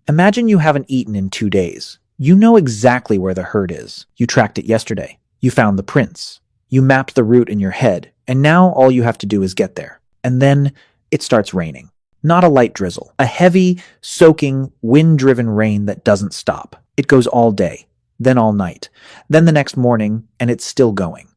Imagine you haven't eaten in 2 days. You know exactly where the herd is. You tracked it yesterday. You found the prints. You mapped the route in your head, and now all you have to do is get there. And then it starts raining. Not a light drizzle. A heavy, soaking, wind-driven rain that doesn't stop. It goes all day, then all night, then the next morning, and it's still going.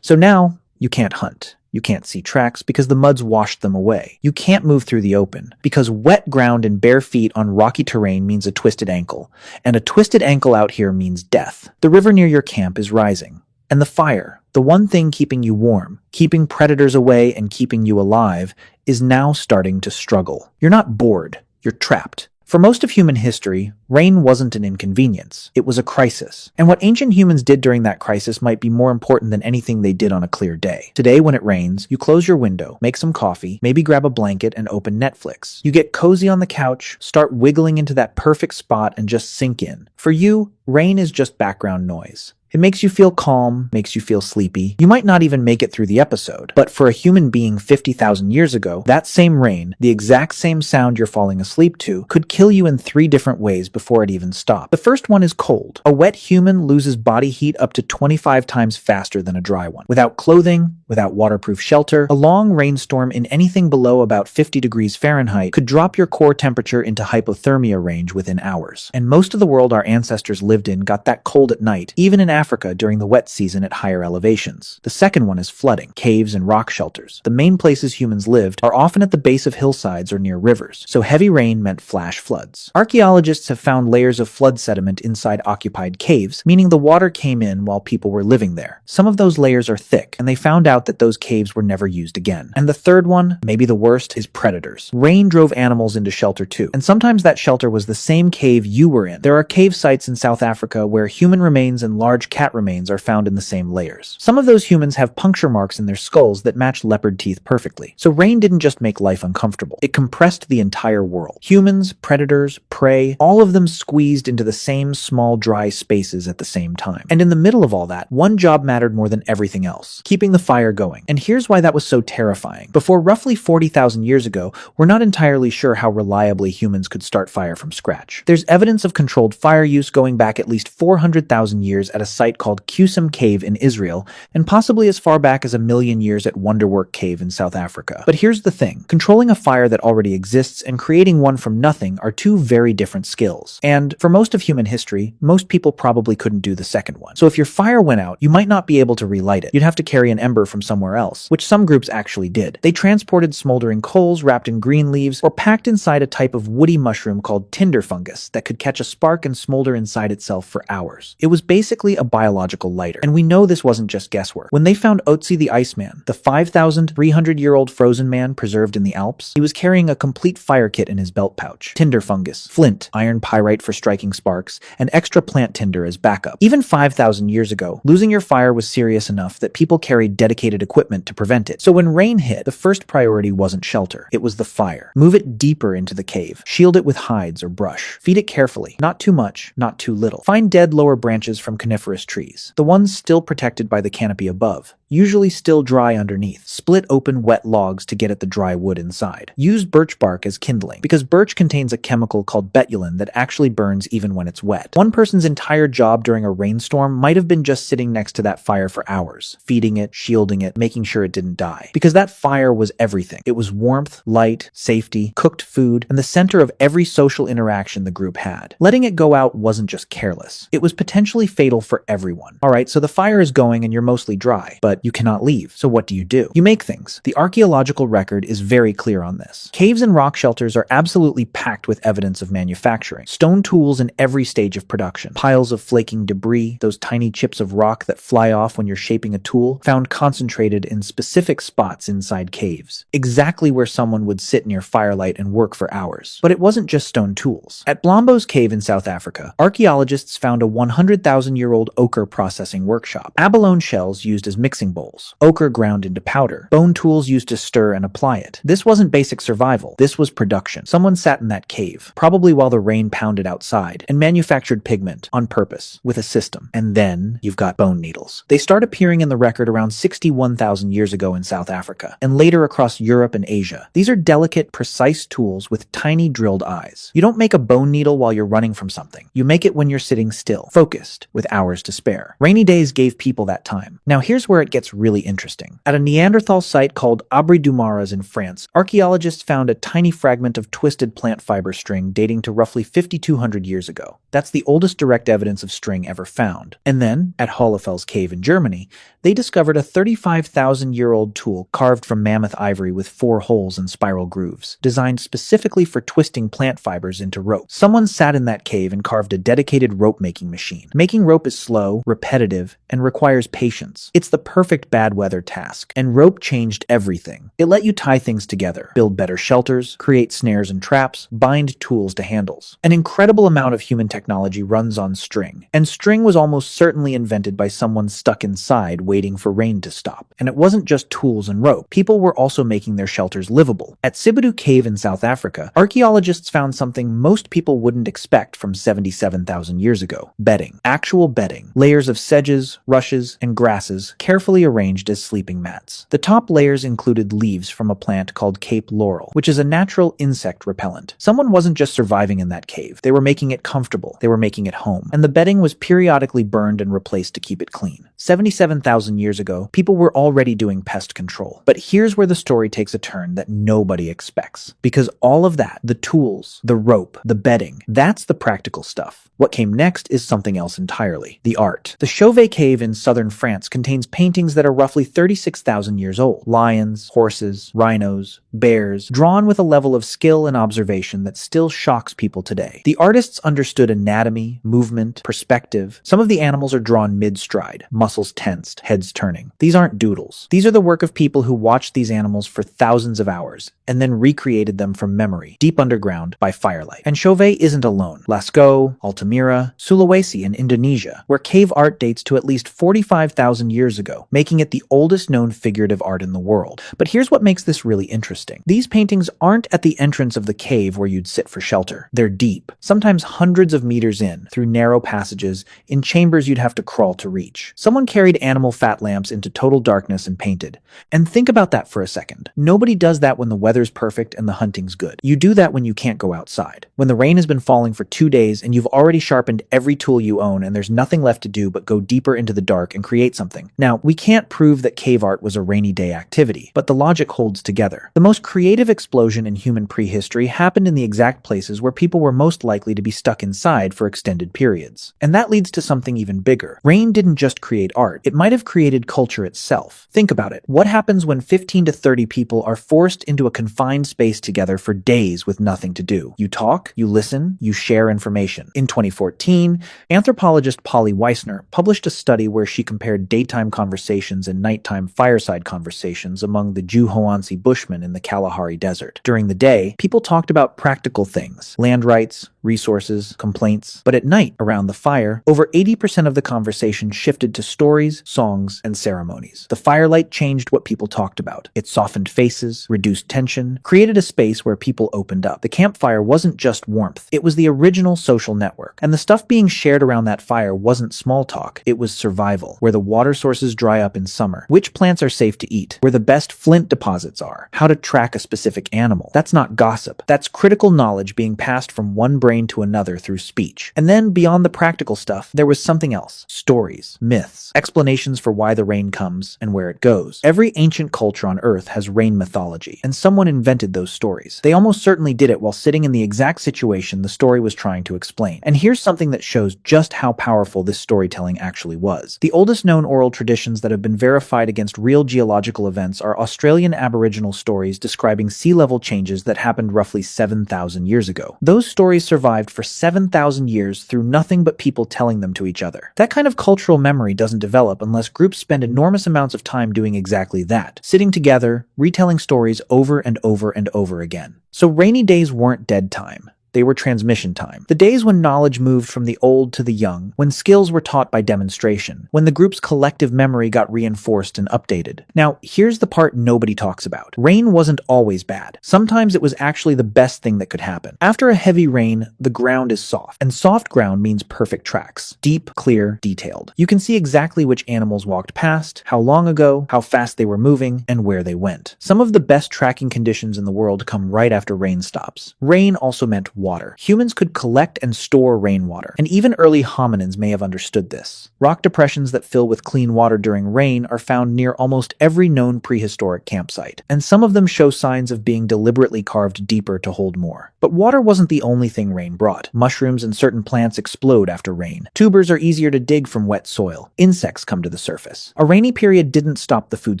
So now, you can't hunt. You can't see tracks because the mud's washed them away. You can't move through the open because wet ground and bare feet on rocky terrain means a twisted ankle, and a twisted ankle out here means death. The river near your camp is rising, and the fire, the one thing keeping you warm, keeping predators away and keeping you alive, is now starting to struggle. You're not bored, you're trapped. For most of human history, rain wasn't an inconvenience. It was a crisis. And what ancient humans did during that crisis might be more important than anything they did on a clear day. Today, when it rains, you close your window, make some coffee, maybe grab a blanket and open Netflix. You get cozy on the couch, start wiggling into that perfect spot and just sink in. For you, rain is just background noise. It makes you feel calm, makes you feel sleepy. You might not even make it through the episode. But for a human being 50,000 years ago, that same rain, the exact same sound you're falling asleep to, could kill you in 3 different ways before it even stopped. The first one is cold. A wet human loses body heat up to 25 times faster than a dry one. Without clothing, without waterproof shelter, a long rainstorm in anything below about 50 degrees Fahrenheit could drop your core temperature into hypothermia range within hours. And most of the world our ancestors lived in got that cold at night, even in Africa during the wet season at higher elevations. The second one is flooding, caves and rock shelters. The main places humans lived are often at the base of hillsides or near rivers, so heavy rain meant flash floods. Archaeologists have found layers of flood sediment inside occupied caves, meaning the water came in while people were living there. Some of those layers are thick, and they found out that those caves were never used again. And the third one, maybe the worst, is predators. Rain drove animals into shelter too, and sometimes that shelter was the same cave you were in. There are cave sites in South Africa where human remains and large cat remains are found in the same layers. Some of those humans have puncture marks in their skulls that match leopard teeth perfectly. So rain didn't just make life uncomfortable. It compressed the entire world. Humans, predators, prey, all of them squeezed into the same small dry spaces at the same time. And in the middle of all that, one job mattered more than everything else: keeping the fire going. And here's why that was so terrifying. Before roughly 40,000 years ago, we're not entirely sure how reliably humans could start fire from scratch. There's evidence of controlled fire use going back at least 400,000 years at a site called Qusum Cave in Israel, and possibly as far back as 1,000,000 years at Wonderwork Cave in South Africa. But here's the thing. Controlling a fire that already exists and creating one from nothing are two very different skills. And for most of human history, most people probably couldn't do the second one. So if your fire went out, you might not be able to relight it. You'd have to carry an ember from somewhere else, which some groups actually did. They transported smoldering coals wrapped in green leaves or packed inside a type of woody mushroom called tinder fungus that could catch a spark and smolder inside itself for hours. It was basically a biological lighter. And we know this wasn't just guesswork. When they found Otzi the Iceman, the 5,300-year-old frozen man preserved in the Alps, he was carrying a complete fire kit in his belt pouch: tinder fungus, flint, iron pyrite for striking sparks, and extra plant tinder as backup. Even 5,000 years ago, losing your fire was serious enough that people carried dedicated equipment to prevent it. So when rain hit, the first priority wasn't shelter. It was the fire. Move it deeper into the cave. Shield it with hides or brush. Feed it carefully. Not too much, not too little. Find dead lower branches from coniferous trees, the ones still protected by the canopy above, usually still dry underneath. Split open wet logs to get at the dry wood inside. Use birch bark as kindling, because birch contains a chemical called betulin that actually burns even when it's wet. One person's entire job during a rainstorm might have been just sitting next to that fire for hours, feeding it, shielding it, making sure it didn't die. Because that fire was everything. It was warmth, light, safety, cooked food, and the center of every social interaction the group had. Letting it go out wasn't just careless. It was potentially fatal for everyone. Alright, so the fire is going and you're mostly dry, but you cannot leave. So what do? You make things. The archaeological record is very clear on this. Caves and rock shelters are absolutely packed with evidence of manufacturing. Stone tools in every stage of production. Piles of flaking debris, those tiny chips of rock that fly off when you're shaping a tool, found concentrated in specific spots inside caves. Exactly where someone would sit near firelight and work for hours. But it wasn't just stone tools. At Blombo's cave in South Africa, archaeologists archaeologists found a 100,000-year-old ochre processing workshop. Abalone shells used as mixing bowls, ochre ground into powder, bone tools used to stir and apply it. This wasn't basic survival, this was production. Someone sat in that cave, probably while the rain pounded outside, and manufactured pigment on purpose, with a system. And then you've got bone needles. They start appearing in the record around 61,000 years ago in South Africa, and later across Europe and Asia. These are delicate, precise tools with tiny drilled eyes. You don't make a bone needle while you're running from something. You make it when you're sitting still, focused, with hours to spare. Rainy days gave people that time. Now here's where it gets really interesting. At a Neanderthal site called Abri du Maras in France, archaeologists found a tiny fragment of twisted plant fiber string dating to roughly 5,200 years ago. That's the oldest direct evidence of string ever found. And then, at Hohlefels Cave in Germany, they discovered a 35,000-year-old tool carved from mammoth ivory with 4 holes and spiral grooves, designed specifically for twisting plant fibers into rope. Someone sat in that cave and carved a dedicated rope-making machine. Making rope is slow, repetitive, and requires patience. It's the perfect bad weather task, and rope changed everything. It let you tie things together, build better shelters, create snares and traps, bind tools to handles. An incredible amount of human technology runs on string, and string was almost certainly invented by someone stuck inside waiting for rain to stop. And it wasn't just tools and rope. People were also making their shelters livable. At Sibudu Cave in South Africa, archaeologists found something most people wouldn't expect from 77,000 years ago. Bedding. Actual bedding. Layers of sedges, rushes, and grasses carefully arranged as sleeping mats. The top layers included leaves from a plant called Cape Laurel, which is a natural insect repellent. Someone wasn't just surviving in that cave. They were making it comfortable. They were making it home. And the bedding was periodically burned and replaced to keep it clean. 77,000 years ago, people were already doing pest control. But here's where the story takes a turn that nobody expects. Because all of that, the tools, the rope, the bedding, that's the practical stuff. What came next is something else entirely. The art. The Chauvet Cave in southern France contains paintings that are roughly 36,000 years old. Lions, horses, rhinos, bears, drawn with a level of skill and observation that still shocks people today. The artists understood anatomy, movement, perspective. Some of the animals are drawn mid-stride, muscles tensed, heads turning. These aren't doodles. These are the work of people who watched these animals for thousands of hours and then recreated them from memory, deep underground, by firelight. And Chauvet isn't alone. Lascaux, Altamira, Sulawesi in Indonesia, where cave art dates to at least 45,000 years ago, making it the oldest known figurative art in the world. But here's what makes this really interesting. These paintings aren't at the entrance of the cave where you'd sit for shelter. They're deep, sometimes hundreds of meters in, through narrow passages, in chambers you'd have to crawl to reach. Someone carried animal fat lamps into total darkness and painted. And think about that for a second. Nobody does that when the weather's perfect and the hunting's good. You do that when you can't go outside. When the rain has been falling for 2 days and you've already sharpened every tool you own and there's nothing left to do but go deeper into the dark and create something. Now, we can't prove that cave art was a rainy day activity, but the logic holds together. The most creative explosion in human prehistory happened in the exact places where people were most likely to be stuck inside for extended periods. And that leads to something even bigger. Rain didn't just create art, it might have created culture itself. Think about it. What happens when 15 to 30 people are forced into a confined space together for days with nothing to do? You talk, you listen, you share information. In 2014, anthropologist Polly Weissner published a study where she compared daytime conversations and nighttime fireside conversations among the Juhoansi Bushmen in the Kalahari Desert. During the day, people talked about practical things, land rights, resources, complaints. But at night, around the fire, over 80% of the conversation shifted to stories, songs, and ceremonies. The firelight changed what people talked about. It softened faces, reduced tension, created a space where people opened up. The campfire wasn't just warmth. It was the original social network. And the stuff being shared around that fire wasn't small talk. It was survival. Where the water sources dry up in summer. Which plants are safe to eat. Where the best flint deposits are. How to track a specific animal. That's not gossip. That's critical knowledge being passed from one brain to another through speech. And then, beyond the practical stuff, there was something else. Stories, myths, explanations for why the rain comes and where it goes. Every ancient culture on Earth has rain mythology, and someone invented those stories. They almost certainly did it while sitting in the exact situation the story was trying to explain. And here's something that shows just how powerful this storytelling actually was. The oldest known oral traditions that have been verified against real geological events are Australian Aboriginal stories describing sea level changes that happened roughly 7,000 years ago. Those stories survived for 7,000 years through nothing but people telling them to each other. That kind of cultural memory doesn't develop unless groups spend enormous amounts of time doing exactly that, sitting together, retelling stories over and over and over again. So rainy days weren't dead time. They were transmission time. The days when knowledge moved from the old to the young, when skills were taught by demonstration, when the group's collective memory got reinforced and updated. Now, here's the part nobody talks about. Rain wasn't always bad. Sometimes it was actually the best thing that could happen. After a heavy rain, the ground is soft, and soft ground means perfect tracks. Deep, clear, detailed. You can see exactly which animals walked past, how long ago, how fast they were moving, and where they went. Some of the best tracking conditions in the world come right after rain stops. Rain also meant water. Humans could collect and store rainwater, and even early hominins may have understood this. Rock depressions that fill with clean water during rain are found near almost every known prehistoric campsite, and some of them show signs of being deliberately carved deeper to hold more. But water wasn't the only thing rain brought. Mushrooms and certain plants explode after rain. Tubers are easier to dig from wet soil. Insects come to the surface. A rainy period didn't stop the food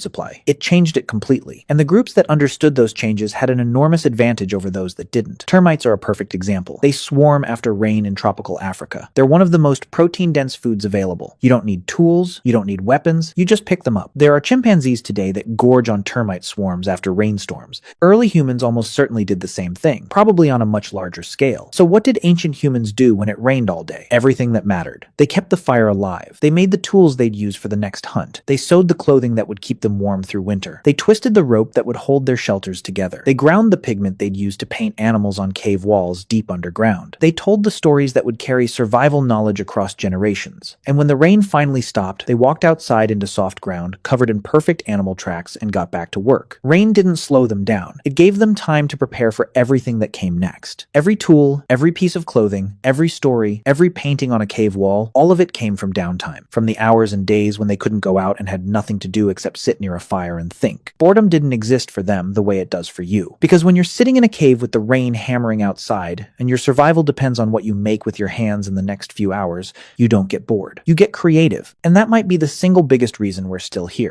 supply. It changed it completely, and the groups that understood those changes had an enormous advantage over those that didn't. Termites are a perfect example. They swarm after rain in tropical Africa. They're one of the most protein-dense foods available. You don't need tools, you don't need weapons, you just pick them up. There are chimpanzees today that gorge on termite swarms after rainstorms. Early humans almost certainly did the same thing, probably on a much larger scale. So what did ancient humans do when it rained all day? Everything that mattered. They kept the fire alive. They made the tools they'd use for the next hunt. They sewed the clothing that would keep them warm through winter. They twisted the rope that would hold their shelters together. They ground the pigment they'd use to paint animals on cave walls deep underground. They told the stories that would carry survival knowledge across generations. And when the rain finally stopped, they walked outside into soft ground, covered in perfect animal tracks, and got back to work. Rain didn't slow them down. It gave them time to prepare for everything that came next. Every tool, every piece of clothing, every story, every painting on a cave wall, all of it came from downtime, from the hours and days when they couldn't go out and had nothing to do except sit near a fire and think. Boredom didn't exist for them the way it does for you. Because when you're sitting in a cave with the rain hammering outside, and your survival depends on what you make with your hands in the next few hours, you don't get bored. You get creative. And that might be the single biggest reason we're still here.